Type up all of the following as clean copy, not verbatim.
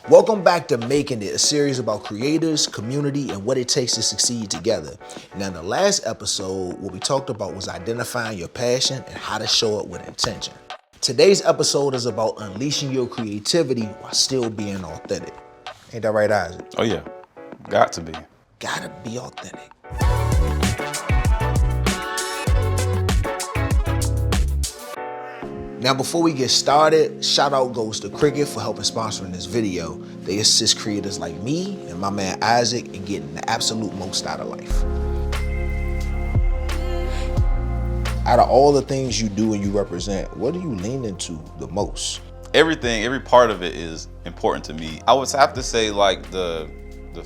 Welcome back to Making It, a series about creators, community, and what it takes to succeed together. Now, in the last episode, what we talked about was identifying your passion and how to show it with intention. Today's episode is about unleashing your creativity while still being authentic. Ain't that right, Isaac? Oh yeah, got to be. Gotta be authentic. Now, before we get started, shout out goes to Cricket for helping sponsoring this video. They assist creators like me and my man Isaac in getting the absolute most out of life. Out of all the things you do and you represent, what do you lean into the most? Everything, every part of it is important to me. I would have to say like the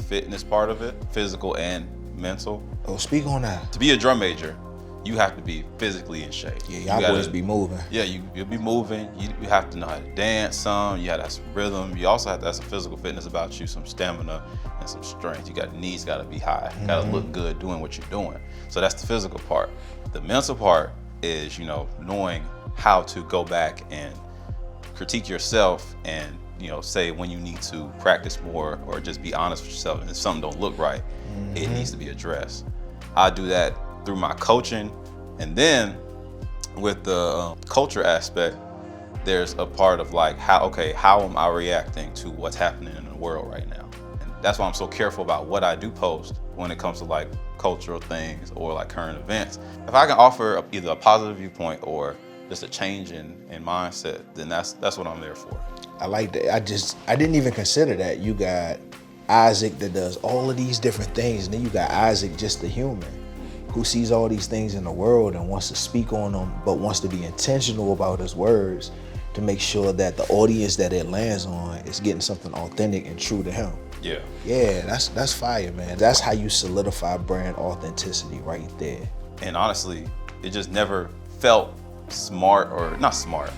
fitness part of it, physical and mental. Oh, speak on that. To be a drum major, you have to be physically in shape. Yeah, y'all boys be moving. Yeah, you'll be moving. You have to know how to dance some. You have to have some rhythm. You also have to have some physical fitness about you, some stamina and some strength. Knees got to be high. You got to look good doing what you're doing. So that's the physical part. The mental part is, knowing how to go back and critique yourself and, say when you need to practice more or just be honest with yourself. And if something don't look right, it needs to be addressed. I do that through my coaching, and then with the culture aspect, there's a part of like how am I reacting to what's happening in the world right now? And that's why I'm so careful about what I do post when it comes to like cultural things or like current events. If I can offer either a positive viewpoint or just a change in mindset, then that's what I'm there for. I like that. I didn't even consider that. You got Isaac that does all of these different things, and then you got Isaac, just the human, who sees all these things in the world and wants to speak on them, but wants to be intentional about his words to make sure that the audience that it lands on is getting something authentic and true to him. Yeah. Yeah, that's fire, man. That's how you solidify brand authenticity right there. And honestly, it just never felt smart, or not smart.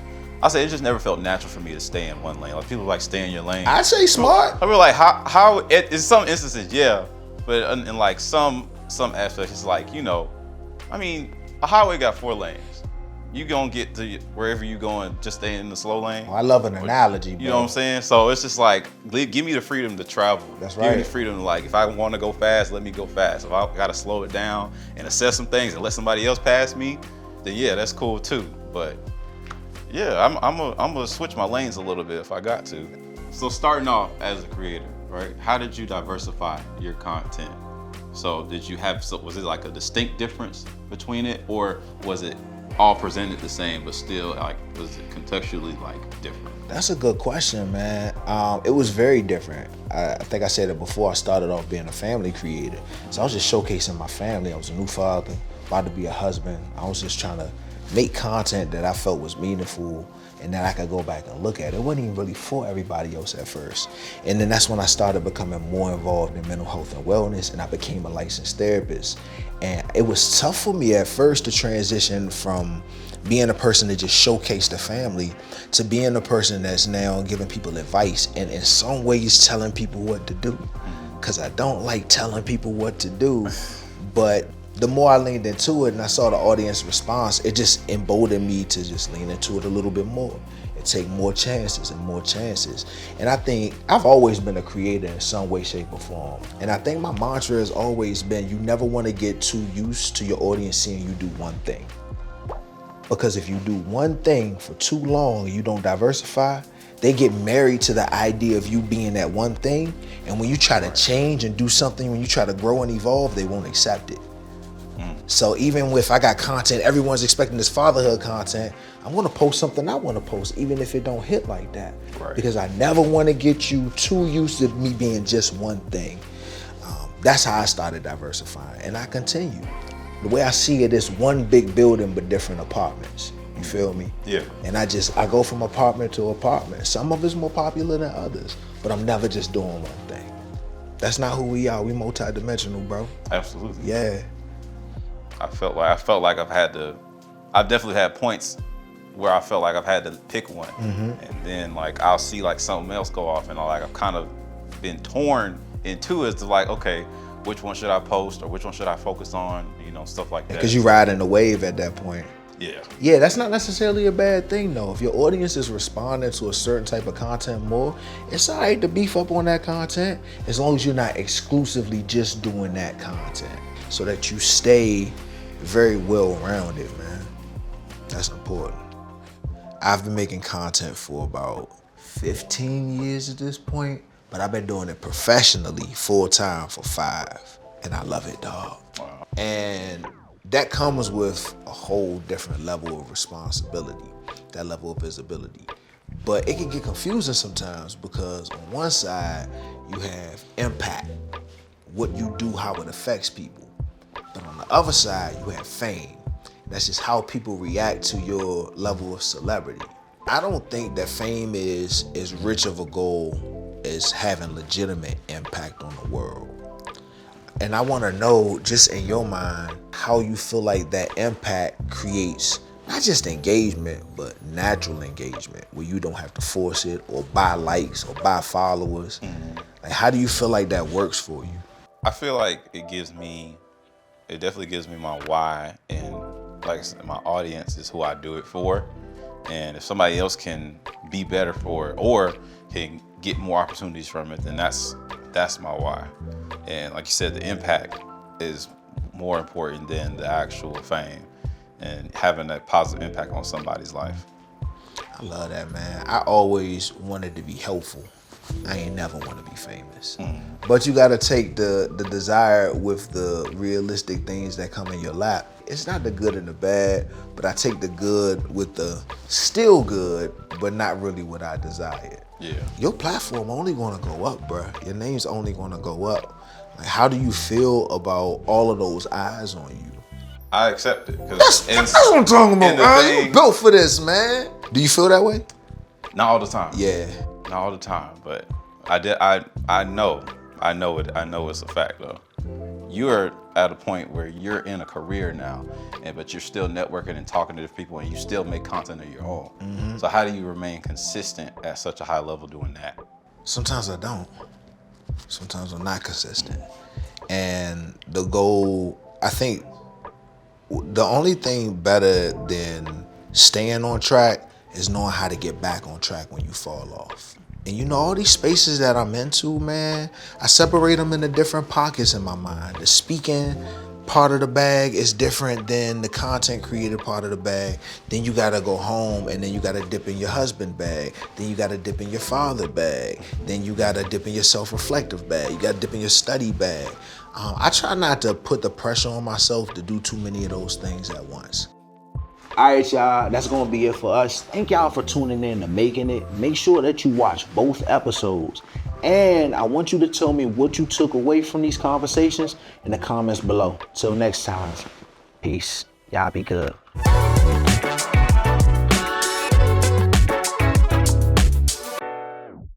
I say it just never felt natural for me to stay in one lane. Like people like stay in your lane. I say smart. I mean, like how in some instances, yeah, but in like some aspects, it's like, I mean, a highway got 4 lanes. You gonna get to wherever you going, just stay in the slow lane. I love an analogy, bro. You know what I'm saying? So it's just like, give me the freedom to travel. That's right. Give me the freedom to, like, if I want to go fast, let me go fast. If I gotta slow it down and assess some things and let somebody else pass me, then yeah, that's cool too. But yeah, I'm gonna switch my lanes a little bit if I got to. So starting off as a creator, right? How did you diversify your content? So was it like a distinct difference between it, or was it all presented the same, but still like, was it contextually like different? That's a good question, man. It was very different. I think I said it before. I started off being a family creator. So I was just showcasing my family. I was a new father, about to be a husband. I was just trying to make content that I felt was meaningful and that I could go back and look at. It wasn't even really for everybody else at first. And then that's when I started becoming more involved in mental health and wellness, and I became a licensed therapist. And it was tough for me at first to transition from being a person that just showcased the family to being a person that's now giving people advice and in some ways telling people what to do. Because I don't like telling people what to do, but the more I leaned into it and I saw the audience response, it just emboldened me to just lean into it a little bit more and take more chances and more chances. And I think I've always been a creator in some way, shape, or form. And I think my mantra has always been, you never want to get too used to your audience seeing you do one thing. Because if you do one thing for too long and you don't diversify, they get married to the idea of you being that one thing. And when you try to change and do something, when you try to grow and evolve, they won't accept it. So even if I got content, everyone's expecting this fatherhood content, I'm gonna post something I wanna post, even if it don't hit like that. Right. Because I never wanna get you too used to me being just one thing. That's how I started diversifying, and I continue. The way I see it is one big building but different apartments. You feel me? Yeah. And I go from apartment to apartment. Some of it's more popular than others, but I'm never just doing one thing. That's not who we are. We multidimensional, bro. Absolutely. Yeah. I felt like I've definitely had points where I felt like I've had to pick one. And then like I'll see like something else go off, and I've kind of been torn in two as to like, okay, which one should I post or which one should I focus on, stuff like that. Because you riding the wave at that point. Yeah, that's not necessarily a bad thing though. If your audience is responding to a certain type of content more, it's all right to beef up on that content as long as you're not exclusively just doing that content, so that you stay very well-rounded, man. That's important. I've been making content for about 15 years at this point, but I've been doing it professionally full-time for 5, and I love it, dog. Wow. And that comes with a whole different level of responsibility, that level of visibility. But it can get confusing sometimes because on one side, you have impact, what you do, how it affects people. But on the other side, you have fame. That's just how people react to your level of celebrity. I don't think that fame is as rich of a goal as having legitimate impact on the world. And I want to know, just in your mind, how you feel like that impact creates not just engagement, but natural engagement, where you don't have to force it or buy likes or buy followers. Like, how do you feel like that works for you? I feel like it definitely gives me my why, and like I said, my audience is who I do it for. And if somebody else can be better for it or can get more opportunities from it, then that's my why. And like you said, the impact is more important than the actual fame and having that positive impact on somebody's life. I love that, man. I always wanted to be helpful. I ain't never want to be famous. But you got to take the desire with the realistic things that come in your lap. It's not the good and the bad, but I take the good with the still good, but not really what I desired. Yeah. Your platform only gonna go up, bruh. Your name's only gonna go up. Like, how do you feel about all of those eyes on you? I accept it. That's what I'm talking about, man. You built for this, man. Do you feel that way? Not all the time. Yeah. Not all the time, but I know it. I know it's a fact though. You're at a point where you're in a career now, but you're still networking and talking to people, and you still make content of your own. So how do you remain consistent at such a high level doing that? Sometimes I don't. Sometimes I'm not consistent. And the goal, I think, the only thing better than staying on track is knowing how to get back on track when you fall off. And you know, all these spaces that I'm into, man, I separate them into different pockets in my mind. The speaking part of the bag is different than the content created part of the bag. Then you gotta go home, and then you gotta dip in your husband bag. Then you gotta dip in your father bag. Then you gotta dip in your self-reflective bag. You gotta dip in your study bag. I try not to put the pressure on myself to do too many of those things at once. All right, y'all, that's going to be it for us. Thank y'all for tuning in to Making It. Make sure that you watch both episodes. And I want you to tell me what you took away from these conversations in the comments below. Till next time, peace. Y'all be good.